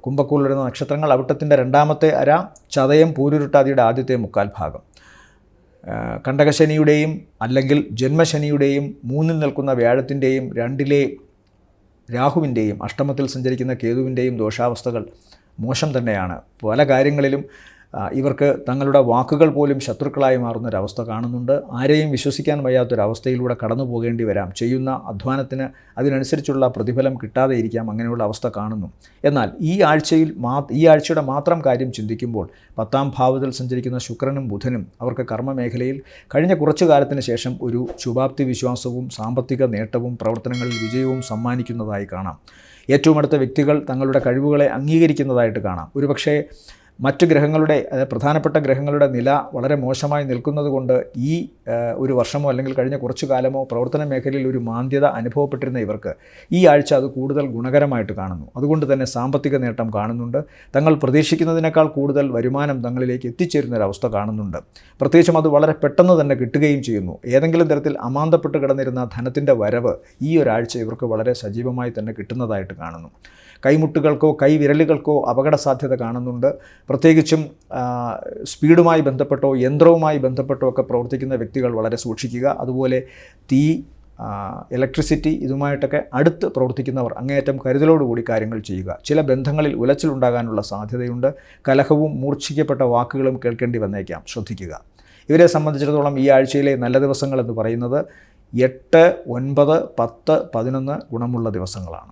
കുംഭക്കൂറിൽ വരുന്ന നക്ഷത്രങ്ങൾ അവിട്ടത്തിൻ്റെ രണ്ടാമത്തെ അര, ചതയം പൂരുരുട്ടാതിയുടെ ആദ്യത്തെ മുക്കാൽ ഭാഗം. കണ്ടകശനിയുടെയും അല്ലെങ്കിൽ ജന്മശനിയുടെയും 3-ൽ നിൽക്കുന്ന വ്യാഴത്തിൻ്റെയും 2-ലെ രാഹുവിൻ്റെയും അഷ്ടമത്തിൽ സഞ്ചരിക്കുന്ന കേതുവിൻ്റെയും ദോഷാവസ്ഥകൾ മോശം തന്നെയാണ്. പല കാര്യങ്ങളിലും ഇവർക്ക് തങ്ങളുടെ വാക്കുകൾ പോലും ശത്രുക്കളായി മാറുന്നൊരവസ്ഥ കാണുന്നുണ്ട്. ആരെയും വിശ്വസിക്കാൻ വയ്യാത്തൊരവസ്ഥയിലൂടെ കടന്നു പോകേണ്ടി വരാം. ചെയ്യുന്ന അധ്വാനത്തിന് അതിനനുസരിച്ചുള്ള പ്രതിഫലം കിട്ടാതെ ഇരിക്കാം. അങ്ങനെയുള്ള അവസ്ഥ കാണുന്നു. എന്നാൽ ഈ ആഴ്ചയുടെ മാത്രം കാര്യം ചിന്തിക്കുമ്പോൾ 10-ാം ഭാവത്തിൽ സഞ്ചരിക്കുന്ന ശുക്രനും ബുധനും അവർക്ക് കർമ്മമേഖലയിൽ കഴിഞ്ഞ കുറച്ചു കാലത്തിന് ശേഷം ഒരു ശുഭാപ്തി വിശ്വാസവും സാമ്പത്തിക നേട്ടവും പ്രവർത്തനങ്ങളിൽ വിജയവും സമ്മാനിക്കുന്നതായി കാണാം. ഏറ്റവും അടുത്ത വ്യക്തികൾ തങ്ങളുടെ കഴിവുകളെ അംഗീകരിക്കുന്നതായിട്ട് കാണാം. ഒരുപക്ഷേ മറ്റ് ഗ്രഹങ്ങളുടെ പ്രധാനപ്പെട്ട ഗ്രഹങ്ങളുടെ നില വളരെ മോശമായി നിൽക്കുന്നത് കൊണ്ട് ഈ ഒരു വർഷമോ അല്ലെങ്കിൽ കഴിഞ്ഞ കുറച്ചു കാലമോ പ്രവർത്തന മേഖലയിൽ ഒരു മാന്ദ്യത അനുഭവപ്പെട്ടിരുന്ന ഇവർക്ക് ഈ ആഴ്ച അത് കൂടുതൽ ഗുണകരമായിട്ട് കാണുന്നു. അതുകൊണ്ട് തന്നെ സാമ്പത്തിക നേട്ടം കാണുന്നുണ്ട്. തങ്ങൾ പ്രതീക്ഷിക്കുന്നതിനേക്കാൾ കൂടുതൽ വരുമാനം തങ്ങളിലേക്ക് എത്തിച്ചേരുന്നൊരവസ്ഥ കാണുന്നുണ്ട്. പ്രത്യേകിച്ചും അത് വളരെ പെട്ടെന്ന് തന്നെ കിട്ടുകയും ചെയ്യുന്നു. ഏതെങ്കിലും തരത്തിൽ അമാന്തപ്പെട്ട് കിടന്നിരുന്ന ധനത്തിൻ്റെ വരവ് ഈ ഒരാഴ്ച ഇവർക്ക് വളരെ സജീവമായി തന്നെ കിട്ടുന്നതായിട്ട് കാണുന്നു. കൈമുട്ടുകൾക്കോ കൈവിരലുകൾക്കോ അപകട സാധ്യത കാണുന്നുണ്ട്. പ്രത്യേകിച്ചും സ്പീഡുമായി ബന്ധപ്പെട്ടോ യന്ത്രവുമായി ബന്ധപ്പെട്ടോ ഒക്കെ പ്രവർത്തിക്കുന്ന വ്യക്തികൾ വളരെ സൂക്ഷിക്കുക. അതുപോലെ തീ, ഇലക്ട്രിസിറ്റി ഇതുമായിട്ടൊക്കെ അടുത്ത് പ്രവർത്തിക്കുന്നവർ അങ്ങേയറ്റം കരുതലോടുകൂടി കാര്യങ്ങൾ ചെയ്യുക. ചില ബന്ധങ്ങളിൽ ഉലച്ചിലുണ്ടാകാനുള്ള സാധ്യതയുണ്ട്. കലഹവും മൂർച്ഛിക്കപ്പെട്ട വാക്കുകളും കേൾക്കേണ്ടി വന്നേക്കാം. ശ്രദ്ധിക്കുക. ഇവരെ സംബന്ധിച്ചിടത്തോളം ഈ ആഴ്ചയിലെ നല്ല ദിവസങ്ങളെന്ന് പറയുന്നത് 8, 9, 10, 11 ഗുണമുള്ള ദിവസങ്ങളാണ്.